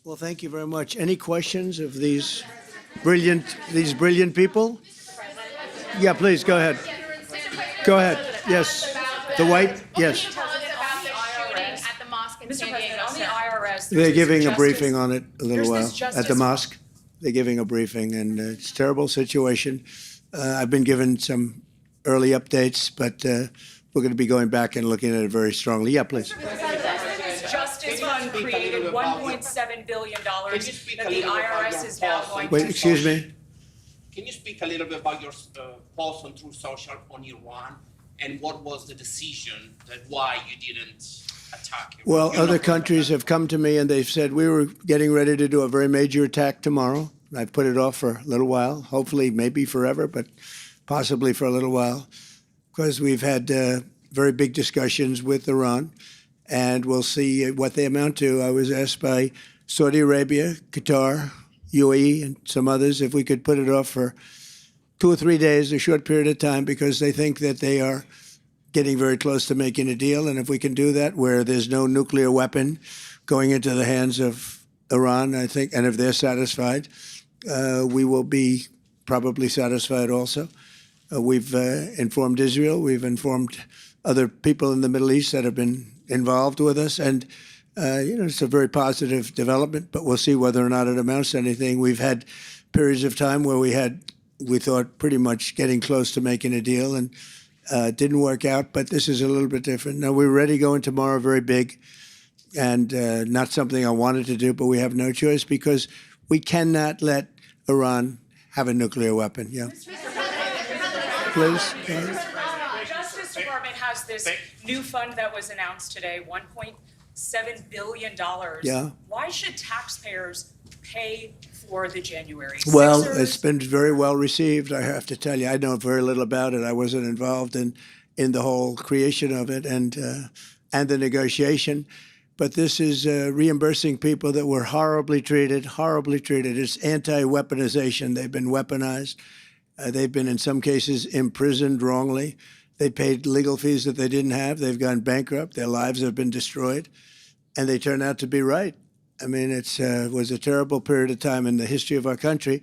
Well, thank you very much. Any questions of these brilliant people? Yeah, please, go ahead. Go ahead. Yes. The white? Yes. Tell us about the shooting at the mosque in San Diego. On the IRS, They're giving a briefing on it a little while at the justice mosque. They're giving a briefing, and it's a terrible situation. I've been given some early updates, but we're going to be going back and looking at it very strongly. Yeah, please. This justice fund created $1.7 billion that the IRS is now going Wait, to. excuse me? Can you speak a little bit about your post on Truth Social on Iran and what was the decision that why you didn't attack Iran? Well, other countries have come to me and they've said we were getting ready to do a very major attack tomorrow. I've put it off for a little while, hopefully maybe forever, but possibly for a little while, because we've had very big discussions with Iran, and we'll see what they amount to. I was asked by Saudi Arabia, Qatar, UAE, and some others if we could put it off for 2 or 3 days, a short period of time, because they think that they are getting very close to making a deal. And if we can do that where there's no nuclear weapon going into the hands of Iran, I think, and if they're satisfied, we will be probably satisfied also. We've informed Israel. We've informed other people in the Middle East that have been involved with us. And, it's a very positive development, but we'll see whether or not it amounts to anything. We've had periods of time where we thought pretty much getting close to making a deal, and didn't work out, but this is a little bit different. Now, we're ready going tomorrow, very big, and not something I wanted to do, but we have no choice because we cannot let Iran have a nuclear weapon. Yeah. Please. The Justice Department has this new fund that was announced today, $1.7 billion. Yeah. Why should taxpayers pay for the January 6ers? Well, it's been very well received, I have to tell you. I know very little about it. I wasn't involved in the whole creation of it and the negotiation. But this is reimbursing people that were horribly treated, horribly treated. It's anti-weaponization. They've been weaponized. They've been, in some cases, imprisoned wrongly. They paid legal fees that they didn't have. They've gone bankrupt. Their lives have been destroyed. And they turn out to be right. I mean, it was a terrible period of time in the history of our country.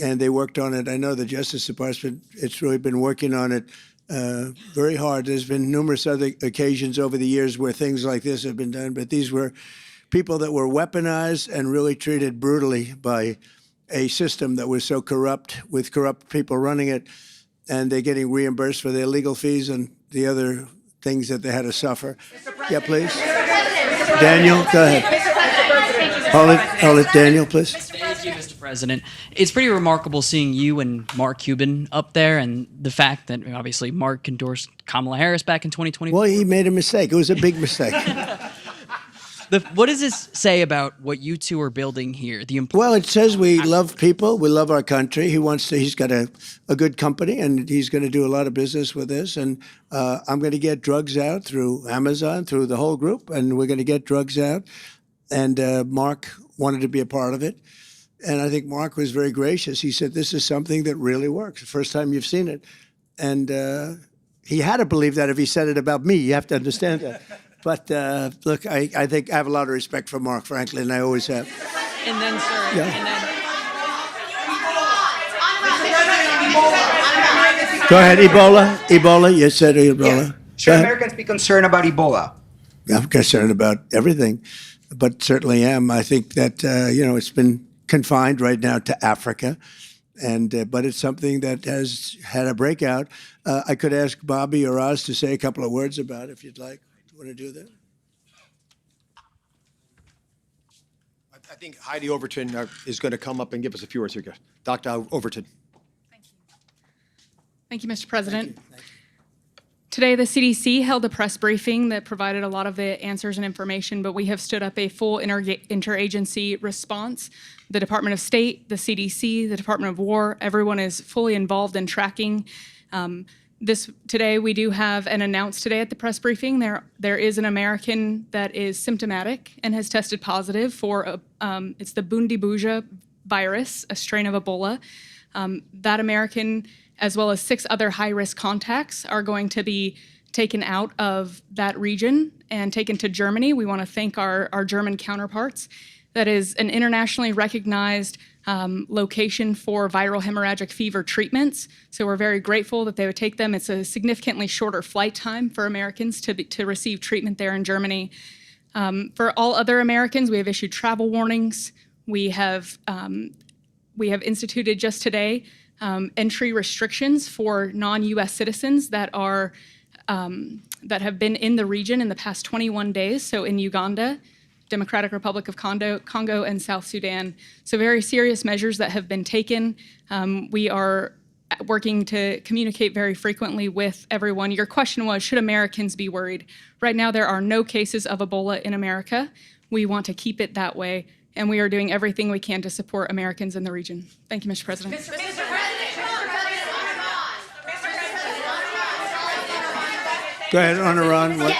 And they worked on it. I know the Justice Department, it's really been working on it very hard. There's been numerous other occasions over the years where things like this have been done. But these were people that were weaponized and really treated brutally by a system that was so corrupt, with corrupt people running it, and they're getting reimbursed for their legal fees and the other things that they had to suffer. Yeah, please. Daniel, go ahead. Hold it, Daniel, please. Thank you, Mr. President. It's pretty remarkable seeing you and Mark Cuban up there, and the fact that obviously Mark endorsed Kamala Harris back in 2020. Well, he made a mistake. It was a big mistake. What does this say about what you two are building here? Well, it says we love people. We love our country. He's got a good company, and he's going to do a lot of business with this. And I'm going to get drugs out through Amazon, through the whole group, and we're going to get drugs out. And Mark wanted to be a part of it. And I think Mark was very gracious. He said, this is something that really works. The first time you've seen it. And he had to believe that if he said it about me. You have to understand that. But look, I think I have a lot of respect for Mark, frankly, and I always have. And then, sir, Go ahead, Ebola. You said Ebola. Yeah. Should Americans be concerned about Ebola? I'm concerned about everything, but certainly am. I think that, it's been confined right now to Africa, but it's something that has had a breakout. I could ask Bobby or Oz to say a couple of words about it, if you'd like. Want to do that? I think Heidi Overton is going to come up and give us a few words here. Dr. Overton. Thank you, Mr. President. Today, the CDC held a press briefing that provided a lot of the answers and information, but we have stood up a full interagency response. The Department of State, the CDC, the Department of War, everyone is fully involved in tracking. Today, we do have an announced today at the press briefing. There is an American that is symptomatic and has tested positive for it's the Bundibuja virus, a strain of Ebola. That American, as well as 6 other high-risk contacts, are going to be taken out of that region and taken to Germany. We want to thank our German counterparts. that is an internationally recognized location for viral hemorrhagic fever treatments. So we're very grateful that they would take them. It's a significantly shorter flight time for Americans to receive treatment there in Germany. For all other Americans, we have issued travel warnings. We have instituted just today entry restrictions for non-U.S. citizens that have been in the region in the past 21 days. So in Uganda, Democratic Republic of Congo, and South Sudan. So very serious measures that have been taken. We are working to communicate very frequently with everyone. Your question was, should Americans be worried? Right now, there are no cases of Ebola in America. We want to keep it that way, and we are doing everything we can to support Americans in the region. Thank you, Mr. President. Go ahead, on Iran. What?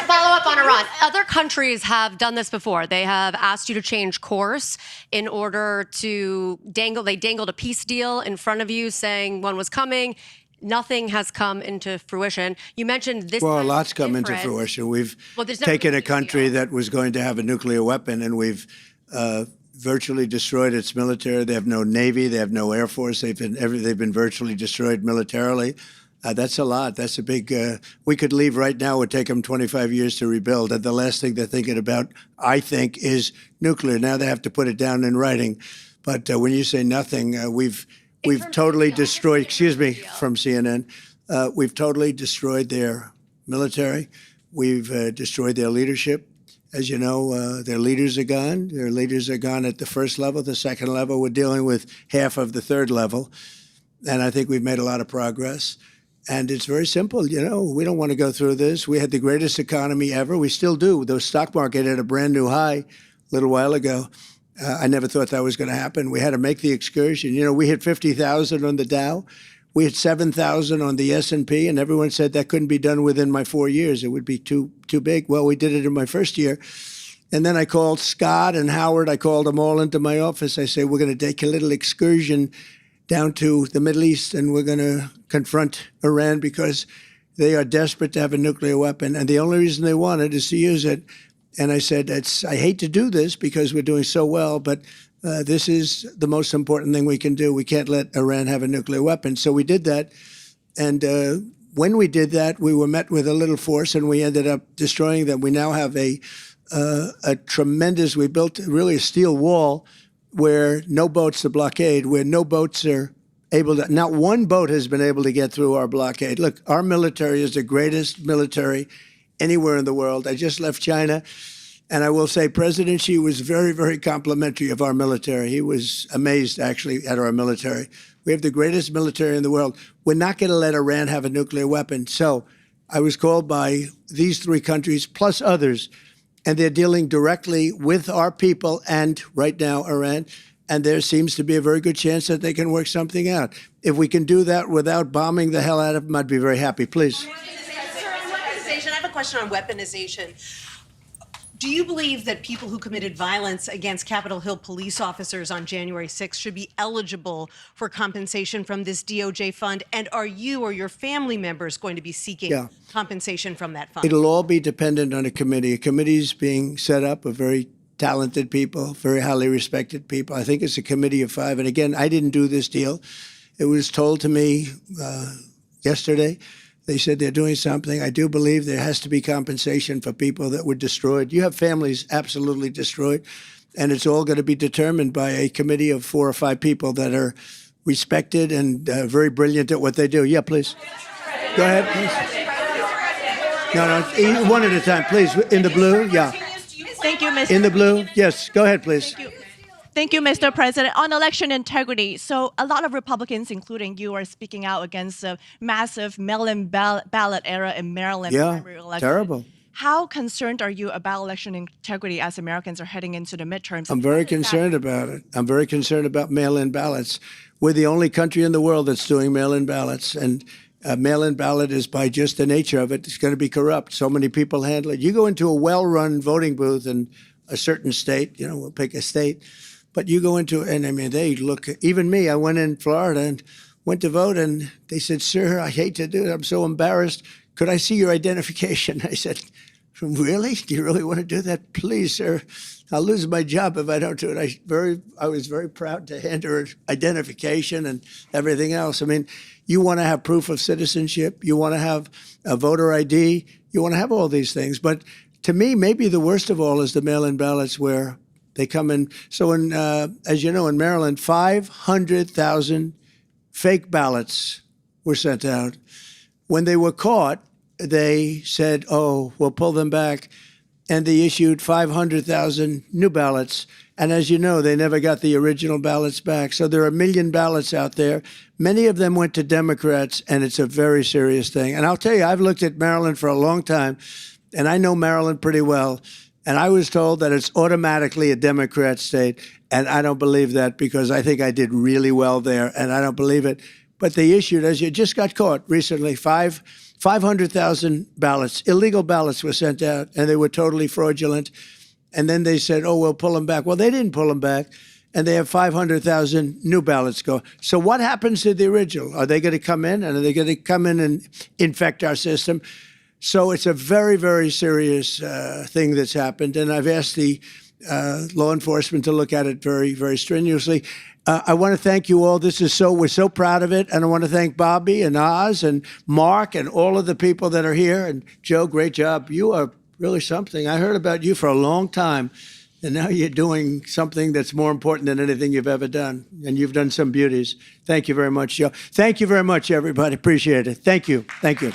Follow up on Iran. Other countries have done this before. They have asked you to change course in order to they dangled a peace deal in front of you saying one was coming. Nothing has come into fruition. You mentioned this. Well, a time lot's is come into different. fruition. We've Well, there's never taken been a a peace country deal. that was going to have a nuclear weapon, and we've virtually destroyed its military. They have no navy. They have no air force. They've been virtually destroyed militarily. That's a lot. That's a big. We could leave right now. It would take them 25 years to rebuild. And the last thing they're thinking about, I think, is nuclear. Now they have to put it down in writing. But when you say nothing, we've totally destroyed. Excuse me, from CNN. We've totally destroyed their military. We've destroyed their leadership. As you know, their leaders are gone. Their leaders are gone at the first level. The second level, we're dealing with half of the third level. And I think we've made a lot of progress. And it's very simple. You know, we don't want to go through this. We had the greatest economy ever. We still do. The stock market hit a brand new high a little while ago. I never thought that was going to happen. We had to make the excursion. You know, we hit 50,000 on the Dow. We hit 7,000 on the S&P, and everyone said that couldn't be done within my 4 years. It would be too big. Well, we did it in my first year. And then I called Scott and Howard. I called them all into my office. I said, we're going to take a little excursion down to the Middle East, and we're going to confront Iran because they are desperate to have a nuclear weapon. And the only reason they want it is to use it. And I said, I hate to do this because we're doing so well, but this is the most important thing we can do. We can't let Iran have a nuclear weapon. So we did that. And when we did that, we were met with a little force, and we ended up destroying them. We now have a tremendous, we built really a steel wall where no boats to blockade, where no boats are able to, not one boat has been able to get through our blockade. Look, our military is the greatest military anywhere in the world. I just left China, and I will say President Xi was very, very complimentary of our military. He was amazed, actually, at our military. We have the greatest military in the world. We're not going to let Iran have a nuclear weapon. So I was called by these three countries, plus others, and they're dealing directly with our people and, right now, Iran. And there seems to be a very good chance that they can work something out. If we can do that without bombing the hell out of them, I'd be very happy. Please. Sir, on weaponization, I have a question on weaponization. Do you believe that people who committed violence against Capitol Hill police officers on January 6th should be eligible for compensation from this DOJ fund? And are you or your family members going to be seeking compensation from that fund? It'll all be dependent on a committee. A committee's being set up of very talented people, very highly respected people. I think it's a committee of 5. And again, I didn't do this deal. It was told to me yesterday. They said they're doing something. I do believe there has to be compensation for people that were destroyed. You have families absolutely destroyed, and it's all going to be determined by a committee of 4 or 5 people that are respected and very brilliant at what they do. Yeah, please. Go ahead, please. No, one at a time, please. In the blue, yeah. Thank you, Mr. In the blue, yes. Go ahead, please. Thank you, Mr. President. On election integrity, so a lot of Republicans, including you, are speaking out against a massive mail-in ballot era in Maryland. Yeah, primary election. terrible. How concerned are you about election integrity as Americans are heading into the midterms? I'm very concerned about it. I'm very concerned about mail-in ballots. We're the only country in the world that's doing mail-in ballots, and a mail-in ballot is, by just the nature of it, it's going to be corrupt. So many people handle it. You go into a well-run voting booth in a certain state, you know, we'll pick a state, but you go into, and I mean, they look, even me, I went in Florida and went to vote, and they said, sir, I hate to do it. I'm so embarrassed. Could I see your identification? I said, Really? Do you really want to do that? Please, sir. I'll lose my job if I don't do it. I was very proud to hand her identification and everything else. I mean, you want to have proof of citizenship. You want to have a voter ID. You want to have all these things. But to me, maybe the worst of all is the mail-in ballots where they come in. So, as you know, in Maryland, 500,000 fake ballots were sent out. When they were caught, they said, oh, we'll pull them back. And they issued 500,000 new ballots. And as you know, they never got the original ballots back. So there are 1 million ballots out there. Many of them went to Democrats, and it's a very serious thing. And I'll tell you, I've looked at Maryland for a long time, and I know Maryland pretty well. And I was told that it's automatically a Democrat state. And I don't believe that because I think I did really well there, and I don't believe it. But they issued, as you just got caught recently, 500,000 ballots, illegal ballots were sent out, and they were totally fraudulent. And then they said, oh, we'll pull them back. Well, they didn't pull them back, and they have 500,000 new ballots go. So what happens to the original? Are they going to come in, and are they going to come in and infect our system? So it's a very, very serious thing that's happened, and I've asked the law enforcement to look at it very, very strenuously. I want to thank you all. We're so proud of it. And I want to thank Bobby and Oz and Mark and all of the people that are here. And Joe, great job. You are really something. I heard about you for a long time. And now you're doing something that's more important than anything you've ever done. And you've done some beauties. Thank you very much, Joe. Thank you very much, everybody. Appreciate it. Thank you. Thank you.